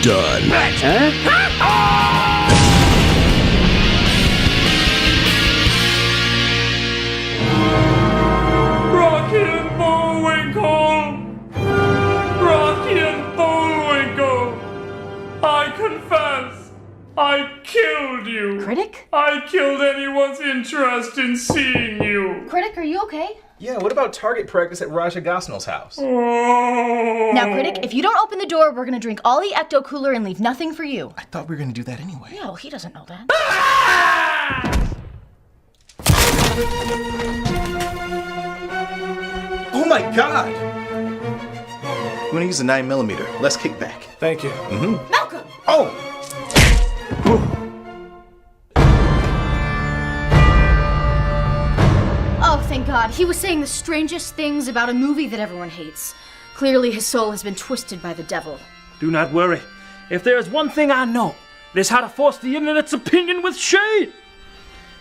done. Rocky and Bullwinkle! Rocky and Bullwinkle! I confess, I killed you. Critic? I killed anyone's interest in seeing you. Critic, are you okay? Yeah, what about target practice at Raja Gosnell's house? Now, Critic, if you don't open the door, we're gonna drink all the Ecto Cooler and leave nothing for you. I thought we were gonna do that anyway. Yeah, well, he doesn't know that. Oh my god! You wanna use a 9mm? Less kickback. Thank you. Malcolm! Oh! Oh, thank God. He was saying the strangest things about a movie that everyone hates. Clearly, his soul has been twisted by the devil. Do not worry. If there is one thing I know, it is how to force the internet's opinion with shade.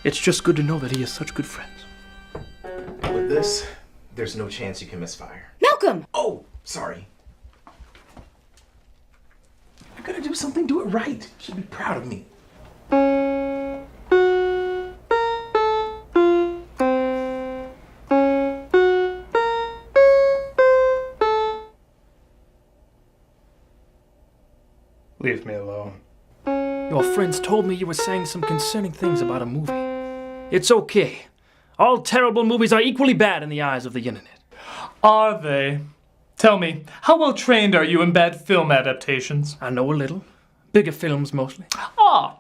It's just good to know that he has such good friends. With this, there's no chance you can misfire. Malcolm! Oh, sorry. I'm gonna do something, do it right. You should be proud of me. Leave me alone. Your friends told me you were saying some concerning things about a movie. It's okay. All terrible movies are equally bad in the eyes of the internet. Are they? Tell me, how well trained are you in bad film adaptations? I know a little. Bigger films mostly. Ah,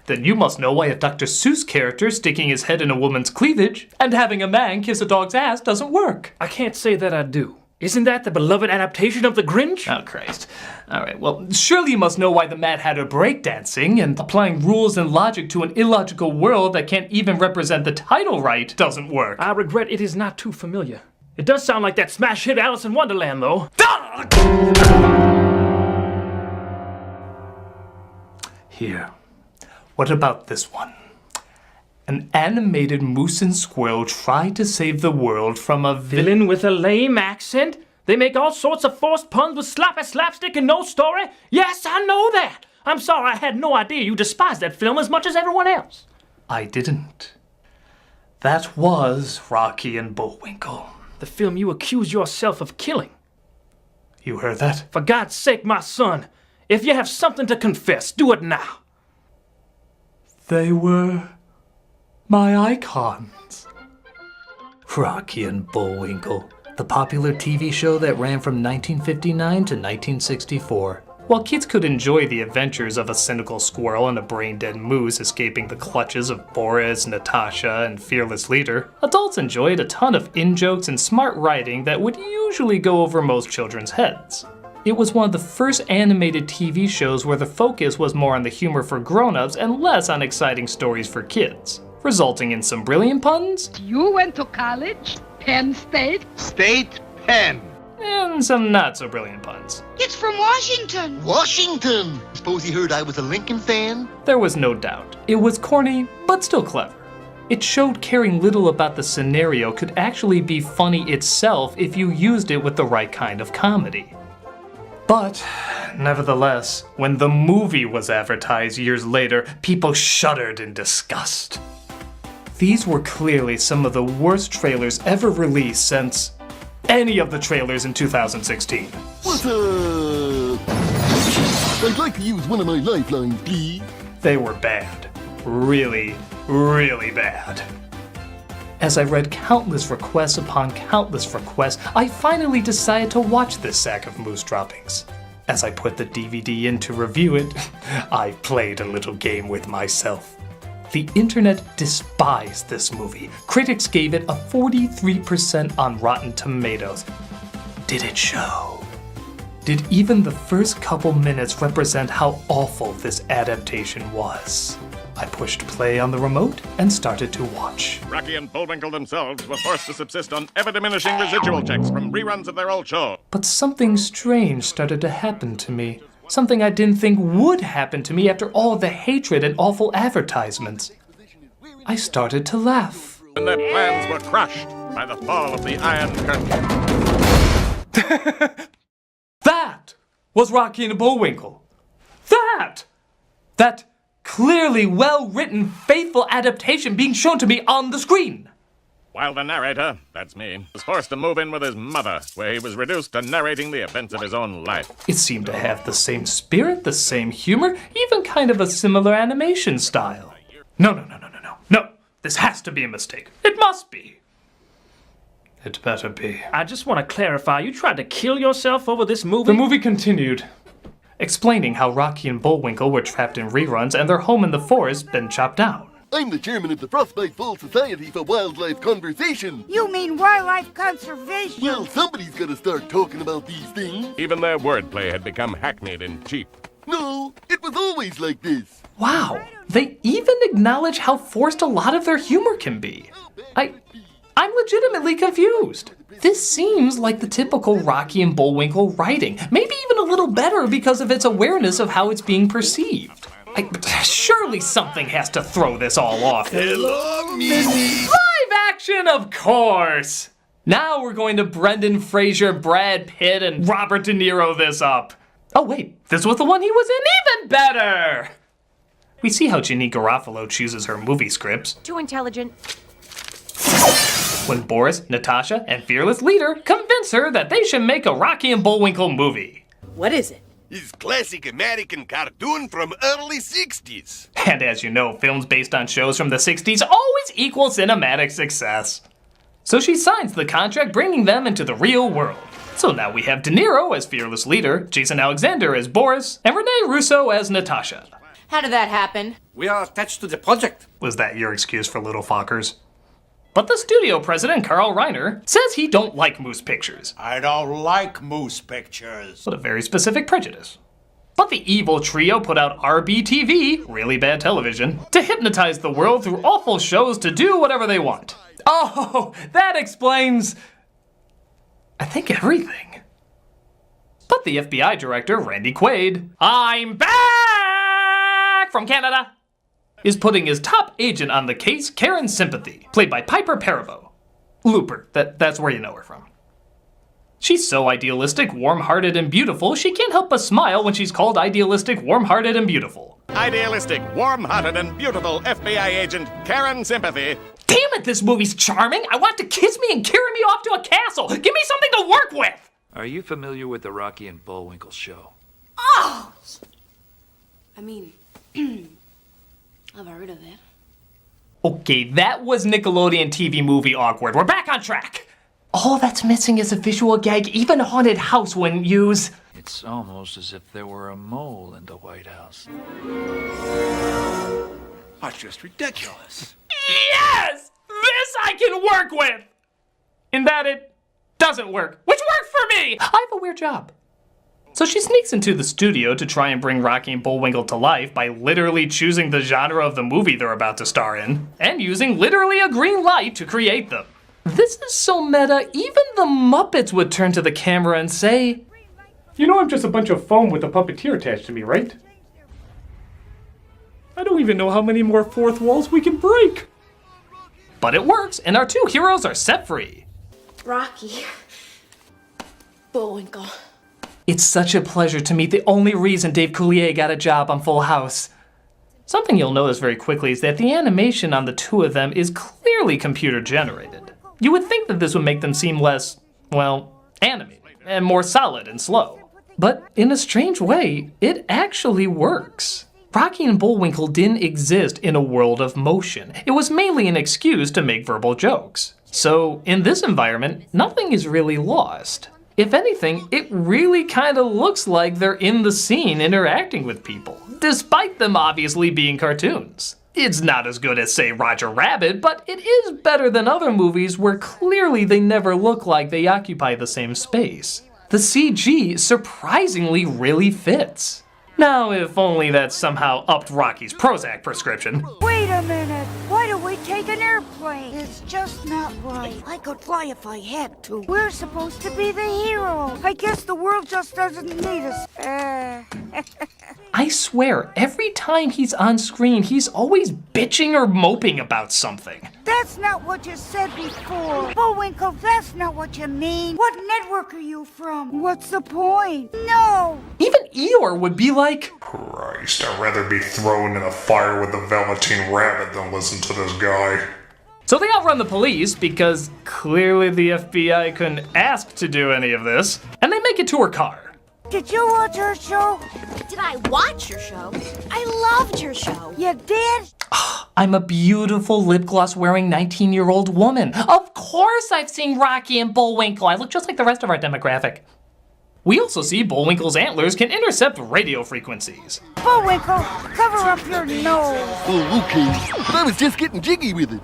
then you must know why a Dr. Seuss character sticking his head in a woman's cleavage and having a man kiss a dog's ass doesn't work. I can't say that I do. Isn't that the beloved adaptation of The Grinch? Oh, Christ. All right, well, surely you must know why the Mad Hatter breakdancing and applying rules and logic to an illogical world that can't even represent the title right doesn't work. I regret it is not too familiar. It does sound like that smash hit Alice in Wonderland, though. Here, what about this one? An animated moose and squirrel try to save the world from a Villain with a lame accent? They make all sorts of forced puns with sloppy slapstick and no story? Yes, I know that! I'm sorry, I had no idea you despised that film as much as everyone else. I didn't. That was Rocky and Bullwinkle. The film you accuse yourself of killing. You heard that? For God's sake, my son, if you have something to confess, do it now. They were my icons. Rocky and Bullwinkle, the popular TV show that ran from 1959 to 1964. While kids could enjoy the adventures of a cynical squirrel and a brain-dead moose escaping the clutches of Boris, Natasha, and Fearless Leader, adults enjoyed a ton of in-jokes and smart writing that would usually go over most children's heads. It was one of the first animated TV shows where the focus was more on the humor for grown-ups and less on exciting stories for kids, resulting in some brilliant puns. You went to college? Penn State? State Penn. And some not-so-brilliant puns. It's from Washington. Washington. Suppose he heard I was a Lincoln fan? There was no doubt. It was corny, but still clever. It showed caring little about the scenario could actually be funny itself if you used it with the right kind of comedy. But, nevertheless, when the movie was advertised years later, people shuddered in disgust. These were clearly some of the worst trailers ever released since any of the trailers in 2016. What's up? I'd like to use one of my lifelines, please. They were bad. Really, really bad. As I read countless requests upon countless requests, I finally decided to watch this sack of moose droppings. As I put the DVD in to review it, I played a little game with myself. The internet despised this movie. Critics gave it a 43% on Rotten Tomatoes. Did it show? Did even the first couple minutes represent how awful this adaptation was? I pushed play on the remote and started to watch. Rocky and Bullwinkle themselves were forced to subsist on ever-diminishing residual checks from reruns of their old show. But something strange started to happen to me. Something I didn't think would happen to me after all the hatred and awful advertisements. I started to laugh. And their plans were crushed by the fall of the Iron Curtain. That was Rocky and Bullwinkle. that? That clearly well-written, faithful adaptation being shown to me on the screen. While the narrator, that's me, was forced to move in with his mother, where he was reduced to narrating the events of his own life. It seemed to have the same spirit, the same humor, even kind of a similar animation style. No. This has to be a mistake. It must be. It better be. I just want to clarify, you tried to kill yourself over this movie? The movie continued, explaining how Rocky and Bullwinkle were trapped in reruns and their home in the forest been chopped down. I'm the chairman of the Frostbite Full Society for Wildlife Conversation. You mean wildlife conservation? Well, somebody's gotta start talking about these things. Even their wordplay had become hackneyed and cheap. No, it was always like this. Wow, they even acknowledge how forced a lot of their humor can be. I'm legitimately confused. This seems like the typical Rocky and Bullwinkle writing, maybe even a little better because of its awareness of how it's being perceived. Surely something has to throw this all off. Hello, Mimi. Live action, of course! Now we're going to Brendan Fraser, Brad Pitt, and Robert De Niro this up. Oh wait, this was the one he was in? Even better! We see how Ginny Garofalo chooses her movie scripts. Too intelligent. When Boris, Natasha, and Fearless Leader convince her that they should make a Rocky and Bullwinkle movie. What is it? It's classic American cartoon from early 60s. And as you know, films based on shows from the 60s always equal cinematic success. So she signs the contract bringing them into the real world. So now we have De Niro as Fearless Leader, Jason Alexander as Boris, and Rene Russo as Natasha. How did that happen? We are attached to the project. Was that your excuse for little fuckers? But the studio president, Carl Reiner, says he don't like moose pictures. I don't like moose pictures. But a very specific prejudice. But the evil trio put out RBTV, really bad television, to hypnotize the world through awful shows to do whatever they want. Oh, that explains, I think, everything. But the FBI director, Randy Quaid, I'm back from Canada, is putting his top agent on the case, Karen Sympathy, played by Piper Perabo. Looper, that's where you know her from. She's so idealistic, warm-hearted, and beautiful, she can't help but smile when she's called idealistic, warm-hearted, and beautiful. Idealistic, warm-hearted, and beautiful FBI agent Karen Sympathy. Damn it, this movie's charming! I want to kiss me and carry me off to a castle! Give me something to work with! Are you familiar with the Rocky and Bullwinkle show? Oh! I mean, I've heard of it. Okay, that was Nickelodeon TV movie awkward. We're back on track! All that's missing is a visual gag even a haunted house wouldn't use. It's almost as if there were a mole in the White House. That's just ridiculous. Yes! This I can work with! In that it doesn't work, which worked for me! I have a weird job. So she sneaks into the studio to try and bring Rocky and Bullwinkle to life by literally choosing the genre of the movie they're about to star in, and using literally a green light to create them. This is so meta, even the Muppets would turn to the camera and say, You know I'm just a bunch of foam with a puppeteer attached to me, right? I don't even know how many more fourth walls we can break. But it works, and our two heroes are set free. Rocky. Bullwinkle. It's such a pleasure to meet the only reason Dave Coulier got a job on Full House. Something you'll notice very quickly is that the animation on the two of them is clearly computer generated. You would think that this would make them seem less, well, animated, and more solid and slow. But in a strange way, it actually works. Rocky and Bullwinkle didn't exist in a world of motion. It was mainly an excuse to make verbal jokes. So, in this environment, nothing is really lost. If anything, it really kind of looks like they're in the scene interacting with people, despite them obviously being cartoons. It's not as good as, say, Roger Rabbit, but it is better than other movies where clearly they never look like they occupy the same space. The CG surprisingly really fits. Now, if only that somehow upped Rocky's Prozac prescription. Wait a minute. Why do we take an airplane? It's just not right. I could fly if I had to. We're supposed to be the hero. I guess the world just doesn't need us. I swear, every time he's on screen, he's always bitching or moping about something. That's not what you said before. Bullwinkle, that's not what you mean. What network are you from? What's the point? No! Even Eeyore would be like, Christ, I'd rather be thrown in a fire with the Velveteen Rabbit than listen to this guy. So they outrun the police because clearly the FBI couldn't ask to do any of this, and they make it to her car. Did you watch her show? Did I watch your show? I loved your show. You did? I'm a beautiful lip gloss wearing 19-year-old woman. Of course I've seen Rocky and Bullwinkle. I look just like the rest of our demographic. We also see Bullwinkle's antlers can intercept radio frequencies. Bullwinkle, cover up your nose. Oh, okay. But I was just getting jiggy with it.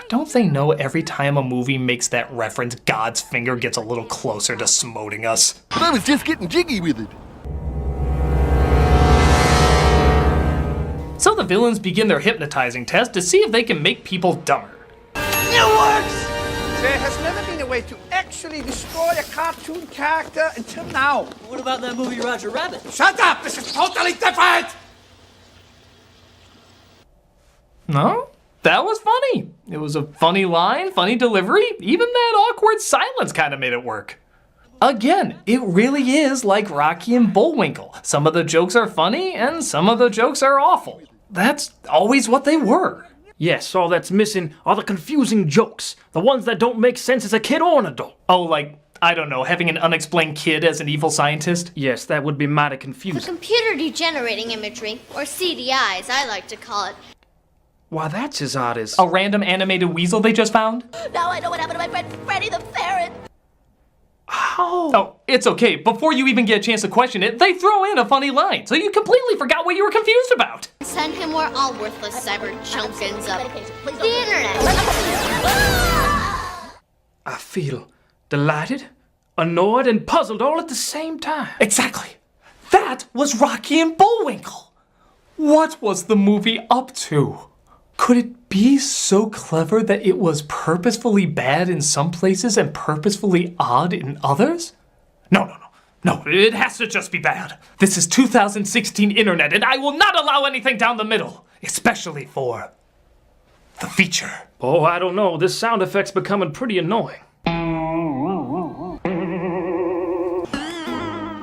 Don't they know every time a movie makes that reference, God's finger gets a little closer to smoting us? But I was just getting jiggy with it. So the villains begin their hypnotizing test to see if they can make people dumber. It works! There has never been a way to actually destroy a cartoon character until now. What about that movie Roger Rabbit? Shut up! This is totally different! No? That was funny. It was a funny line, funny delivery. Even that awkward silence kind of made it work. Again, it really is like Rocky and Bullwinkle. Some of the jokes are funny and some of the jokes are awful. That's always what they were. Yes, all that's missing are the confusing jokes. The ones that don't make sense as a kid or an adult. Oh, like, I don't know, having an unexplained kid as an evil scientist? Yes, that would be mighty The confusing. computer degenerating imagery, or CDI as I like to call it. Why, that's as odd as... A random animated weasel they just found? Now I know what happened to my friend Freddy the Ferret. How? Oh, it's okay. Before you even get a chance to question it, they throw in a funny line, so you completely forgot what you were confused about. Send him where all worthless cyber junk ends up. The internet. I feel delighted, annoyed, and puzzled all at the same time. Exactly. That was Rocky and Bullwinkle. What was the movie up to? Could it be so clever that it was purposefully bad in some places and purposefully odd in others? No, it has to just be bad. This is 2016 internet, and I will not allow anything down the middle, especially for the feature. Oh, I don't know. This sound effect's becoming pretty annoying.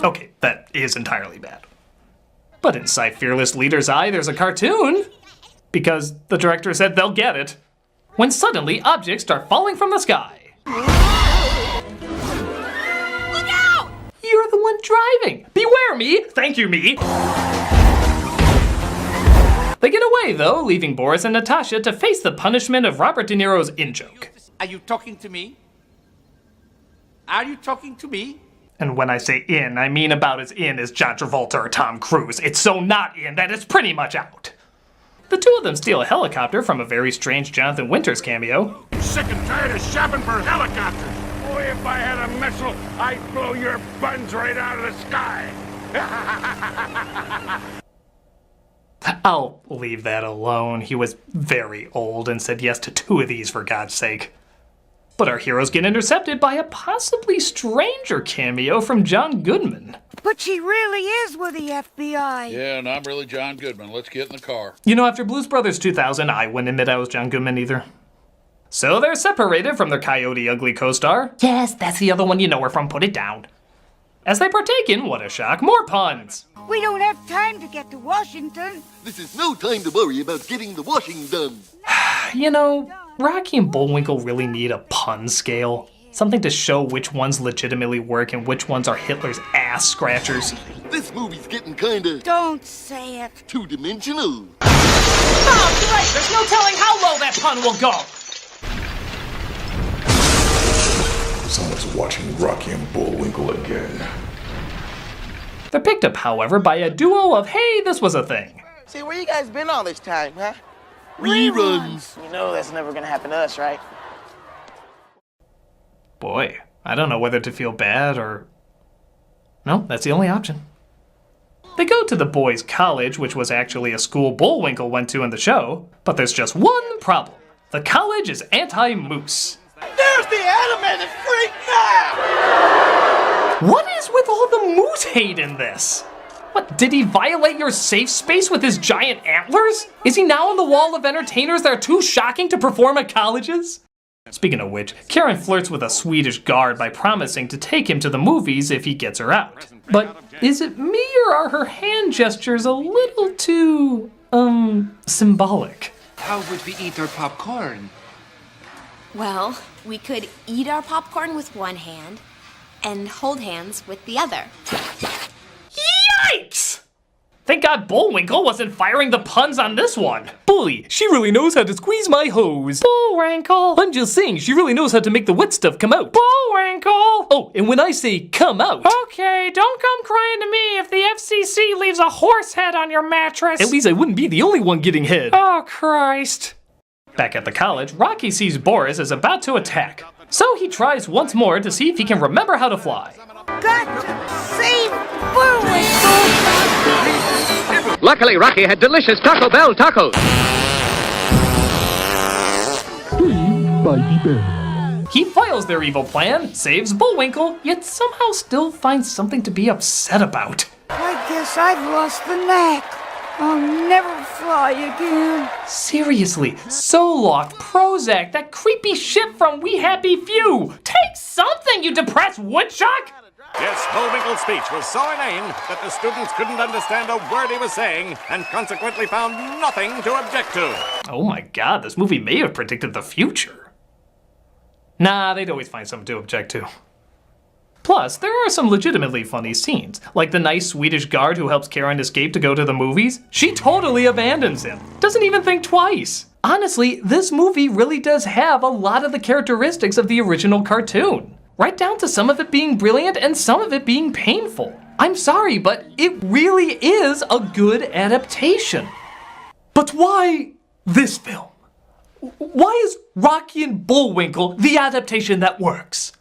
Okay, that is entirely bad. But in Sci Fearless Leader's eye, there's a cartoon. Because the director said they'll get it. When suddenly objects start falling from the sky. Look out! You're the one driving. Beware me. Thank you, me. They get away, though, leaving Boris and Natasha to face the punishment of Robert De Niro's in-joke. Are you talking to me? Are you talking to me? And when I say in, I mean about as in as John Travolta or Tom Cruise. It's so not in that it's pretty much out. The two of them steal a helicopter from a very strange Jonathan Winters cameo. Sick and tired of shopping for helicopters. Boy, if I had a missile, I'd blow your buns right out of the sky. I'll leave that alone. He was very old and said yes to 2 of these, for God's sake. But our heroes get intercepted by a possibly stranger cameo from John Goodman. But she really is with the FBI. Yeah, and I'm really John Goodman. Let's get in the car. You know, after Blues Brothers 2000, I wouldn't admit I was John Goodman either. So they're separated from their Coyote Ugly co-star. Yes, that's the other one you know her from. Put it down. As they partake in, what a shock, more puns. We don't have time to get to Washington. This is no time to worry about getting the washing done. You know, Rocky and Bullwinkle really need a pun scale. Something to show which ones legitimately work and which ones are Hitler's ass scratchers. This movie's getting kinda... Don't say it. Two-dimensional. Oh, great! There's no telling how low that pun will go! Someone's watching Rocky and Bullwinkle again. They're picked up, however, by a duo of, hey, this was a thing. See, where you guys been all this time, huh? Reruns. You know that's never gonna happen to us, right? Boy, I don't know whether to feel bad or... No, that's the only option. They go to the boys' college, which was actually a school Bullwinkle went to in the show, but there's just one problem. The college is anti-moose. There's the animated freak now! What is with all the moose hate in this? What, did he violate your safe space with his giant antlers? Is he now on the wall of entertainers that are too shocking to perform at colleges? Speaking of which, Karen flirts with a Swedish guard by promising to take him to the movies if he gets her out. But is it me or are her hand gestures a little too, symbolic? How would we eat our popcorn? Well, we could eat our popcorn with one hand and hold hands with the other. Yikes! Thank God Bullwinkle wasn't firing the puns on this one. Bully, she really knows how to squeeze my hose. Bullwinkle. I'm just saying, she really knows how to make the wet stuff come out. Bullwinkle. Oh, and when I say come out. Okay, don't come crying to me if the FCC leaves a horse head on your mattress. At least I wouldn't be the only one getting hit. Oh, Christ. Back at the college, Rocky sees Boris is about to attack. So he tries once more to see if he can remember how to fly. Got to save Bullwinkle! Luckily, Rocky had delicious Taco Bell tacos. By the bell. He foils their evil plan, saves Bullwinkle, yet somehow still finds something to be upset about. I guess I've lost the knack. I'll never fly again. Seriously, Zoloft, Prozac, that creepy shit from We Happy Few. Take something, you depressed woodchuck! Yes, Bullwinkle's speech was so inane that the students couldn't understand a word he was saying and consequently found nothing to object to. Oh my god, this movie may have predicted the future. Nah, they'd always find something to object to. Plus, there are some legitimately funny scenes, like the nice Swedish guard who helps Karen escape to go to the movies. She totally abandons him, doesn't even think twice. Honestly, this movie really does have a lot of the characteristics of the original cartoon. Right down to some of it being brilliant and some of it being painful. I'm sorry, but it really is a good adaptation. But why this film? Why is Rocky and Bullwinkle the adaptation that works?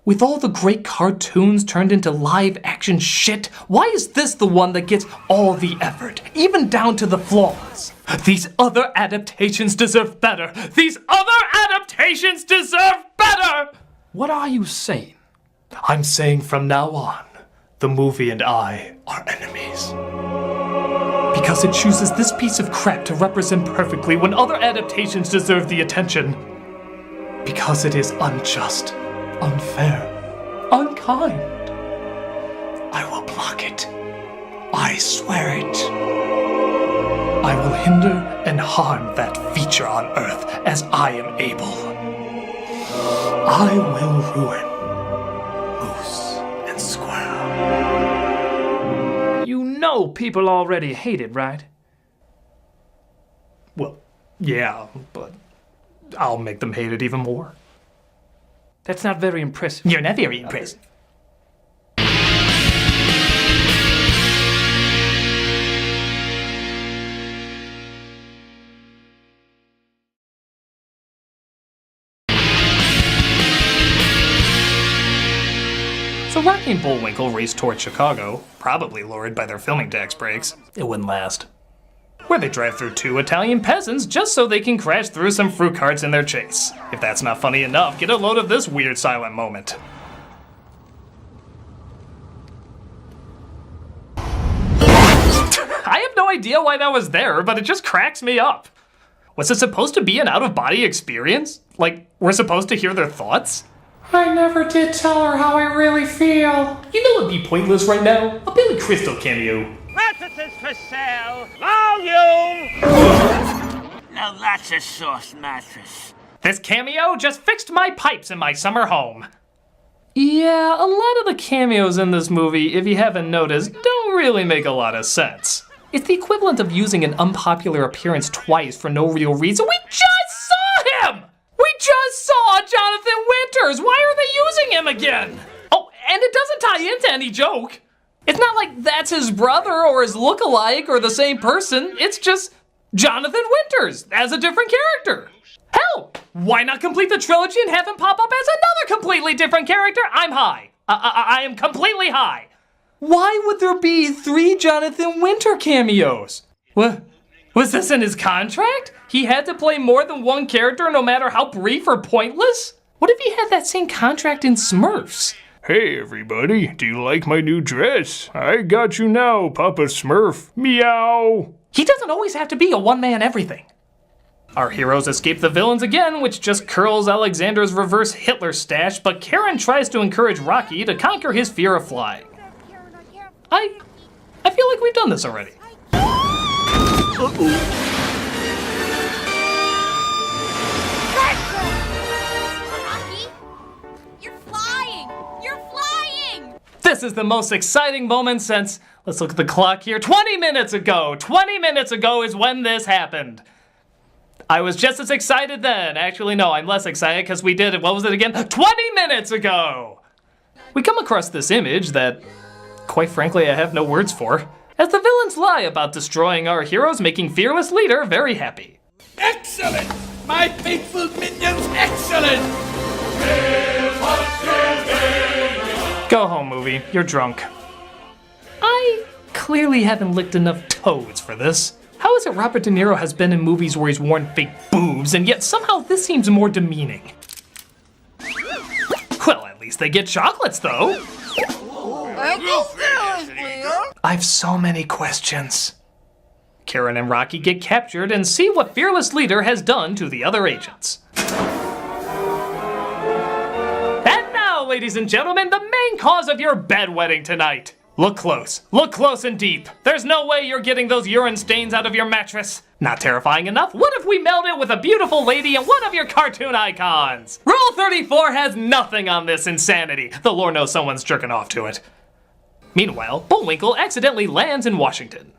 With all the great cartoons turned into live action shit, why is this the one that gets all the effort, even down to the flaws? These other adaptations deserve better. These other adaptations deserve better! What are you saying? I'm saying from now on, the movie and I are enemies. Because it chooses this piece of crap to represent perfectly when other adaptations deserve the attention. Because it is unjust, unfair, unkind. I will block it. I swear it. I will hinder and harm that feature on Earth as I am able. I will ruin Moose and Squirrel. You know people already hate it, right? Well, yeah, but I'll make them hate it even more. That's not very impressive. You're not very impressive. So Rocky and Bullwinkle race toward Chicago, probably lured by their filming tax breaks. It wouldn't last. Where they drive through 2 Italian peasants just so they can crash through some fruit carts in their chase. If that's not funny enough, get a load of this weird silent moment. I have no idea why that was there, but it just cracks me up. Was it supposed to be an out-of-body experience? Like, we're supposed to hear their thoughts? I never did tell her how I really feel. You know what'd be pointless right now? A Billy Crystal cameo. Mattresses for sale. Volume. Now that's a soft mattress. This cameo just fixed my pipes in my summer home. Yeah, a lot of the cameos in this movie, if you haven't noticed, don't really make a lot of sense. It's the equivalent of using an unpopular appearance twice for no real reason. We just saw him! We just saw Jonathan Winters! Why are they using him again? Oh, and it doesn't tie into any joke. It's not like that's his brother or his look-alike or the same person. It's just Jonathan Winters as a different character. Hell, why not complete the trilogy and have him pop up as another completely different character? I'm high. I am completely high. Why would there be 3 Jonathan Winter cameos? What? Was this in his contract? He had to play more than one character no matter how brief or pointless? What if he had that same contract in Smurfs? Hey everybody, do you like my new dress? I got you now, Papa Smurf. Meow. He doesn't always have to be a one-man everything. Our heroes escape the villains again, which just curls Alexander's reverse Hitler stash, but Karen tries to encourage Rocky to conquer his fear of flying. I feel like we've done this already. Rocky, you're flying! You're flying! This is the most exciting moment since, let's look at the clock here, 20 minutes ago! 20 minutes ago is when this happened. I was just as excited then. Actually, no, I'm less excited because we did it, what was it again? 20 minutes ago! We come across this image that, quite frankly, I have no words for, as the villains lie about destroying our heroes, making Fearless Leader very happy. Excellent! My faithful minions, excellent! Go home, movie. You're drunk. I clearly haven't licked enough toads for this. How is it Robert De Niro has been in movies where he's worn fake boobs, and yet somehow this seems more demeaning? Well, at least they get chocolates, though. I've so many questions. Karen and Rocky get captured and see what Fearless Leader has done to the other agents. And now, ladies and gentlemen, the main cause of your bedwetting tonight. Look close and deep. There's no way you're getting those urine stains out of your mattress. Not terrifying enough? What if we meld it with a beautiful lady and one of your cartoon icons? Rule 34 has nothing on this insanity. The Lord knows someone's jerking off to it. Meanwhile, Bullwinkle accidentally lands in Washington.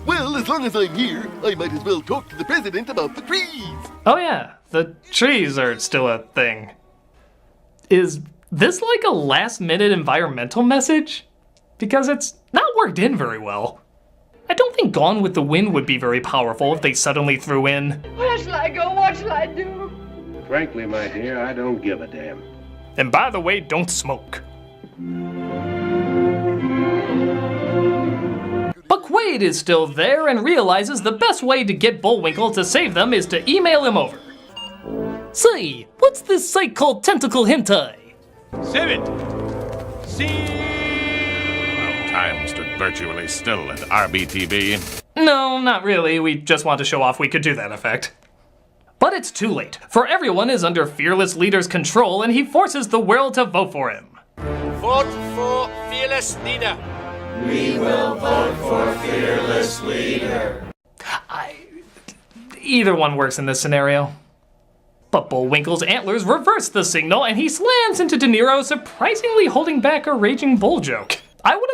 Well, as long as I'm here, I might as well talk to the president about the trees. Oh yeah, the trees are still a thing. Is this like a last-minute environmental message? Because it's not worked in very well. I don't think Gone with the Wind would be very powerful if they suddenly threw in, Where shall I go? What shall I do? Frankly, my dear, I don't give a damn. and by the way, don't smoke. But Quaid is still there and realizes the best way to get Bullwinkle to save them is to email him over. Say, what's this site called Tentacle Hentai? Save it! Time stood virtually still at RBTV. No, not really. We just want to show off we could do that effect. But it's too late, for everyone is under Fearless Leader's control and he forces the world to vote for him. Vote for Fearless Leader. We will vote for Fearless Leader. Either one works in this scenario. But Bullwinkle's antlers reverse the signal and he slams into De Niro, surprisingly holding back a raging bull joke. I would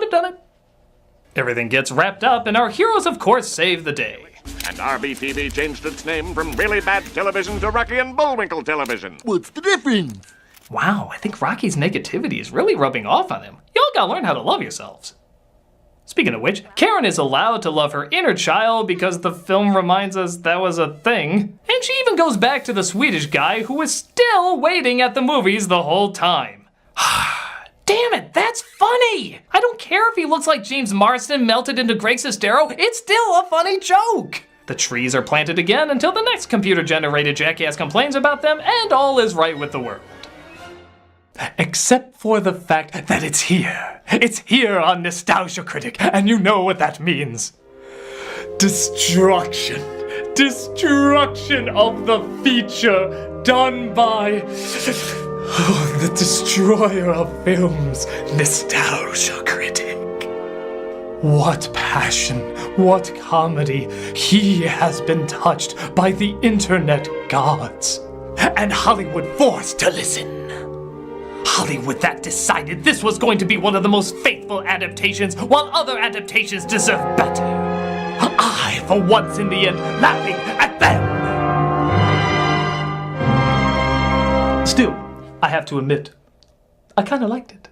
have done it. Everything gets wrapped up and our heroes of course save the day. And RBTV changed its name from Really Bad Television to Rocky and Bullwinkle Television. What's the difference? Wow, I think Rocky's negativity is really rubbing off on him. Y'all gotta learn how to love yourselves. Speaking of which, Karen is allowed to love her inner child because the film reminds us that was a thing. And she even goes back to the Swedish guy who was still waiting at the movies the whole time. Damn it, that's funny! I don't care if he looks like James Marsden melted into Greg Sestero, it's still a funny joke! The trees are planted again until the next computer-generated jackass complains about them and all is right with the world. Except for the fact that it's here. It's here on Nostalgia Critic, and you know what that means. Destruction. Destruction of the feature done by the destroyer of films, Nostalgia Critic. What passion, what comedy. He has been touched by the internet gods. And Hollywood forced to listen. Hollywood that decided this was going to be one of the most faithful adaptations, while other adaptations deserve better. I, for once in the end, laughing at them. Still, I have to admit, I kinda liked it.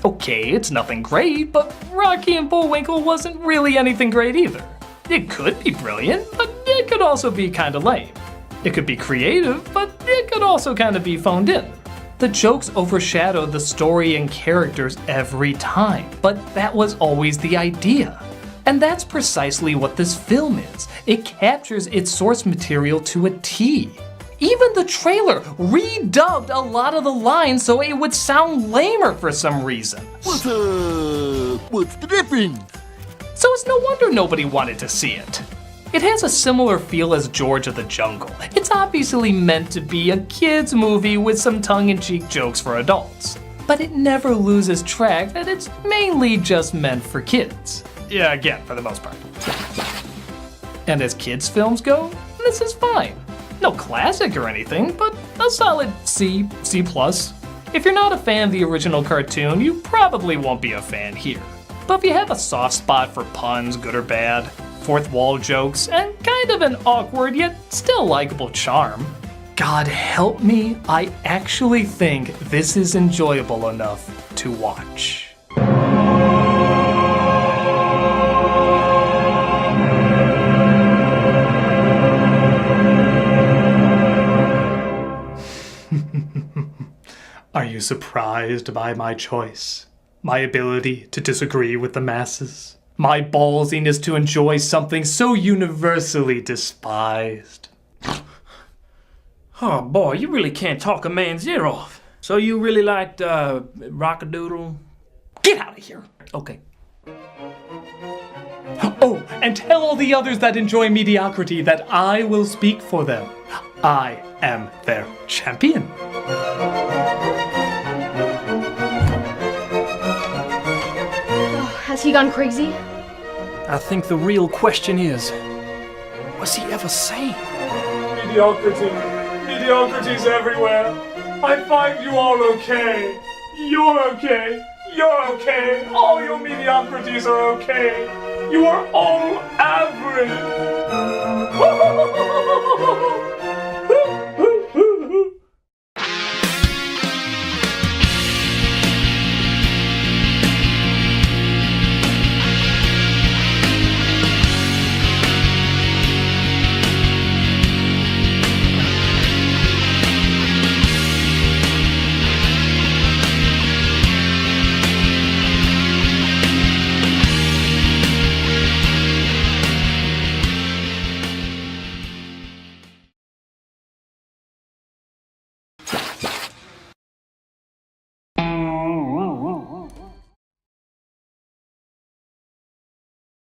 Okay, it's nothing great, but Rocky and Bullwinkle wasn't really anything great either. It could be brilliant, but it could also be kinda lame. It could be creative, but it could also kinda be phoned in. The jokes overshadow the story and characters every time, but that was always the idea. And that's precisely what this film is. It captures its source material to a T. Even the trailer redubbed a lot of the lines so it would sound lamer for some reason. What's up? What's the difference? So it's no wonder nobody wanted to see it. It has a similar feel as George of the Jungle. It's obviously meant to be a kid's movie with some tongue-in-cheek jokes for adults, but it never loses track that it's mainly just meant for kids. Yeah, again, for the most part. And as kids' films go, this is fine. No classic or anything, but a solid C++. If you're not a fan of the original cartoon, you probably won't be a fan here. But if you have a soft spot for puns, good or bad, fourth wall jokes, and kind of an awkward yet still likable charm, God help me, I actually think this is enjoyable enough to watch. Are you surprised by my choice? My ability to disagree with the masses? My ballsiness to enjoy something so universally despised? Oh boy, you really can't talk a man's ear off. So you really liked Rockadoodle? Get out of here! Okay. Oh, and tell all the others that enjoy mediocrity that I will speak for them. I am their champion. Has he gone crazy? I think the real question is, was he ever sane? Mediocrity. Mediocrity's everywhere. I find you all okay. You're okay. You're okay. All your mediocrities are okay. You are all average.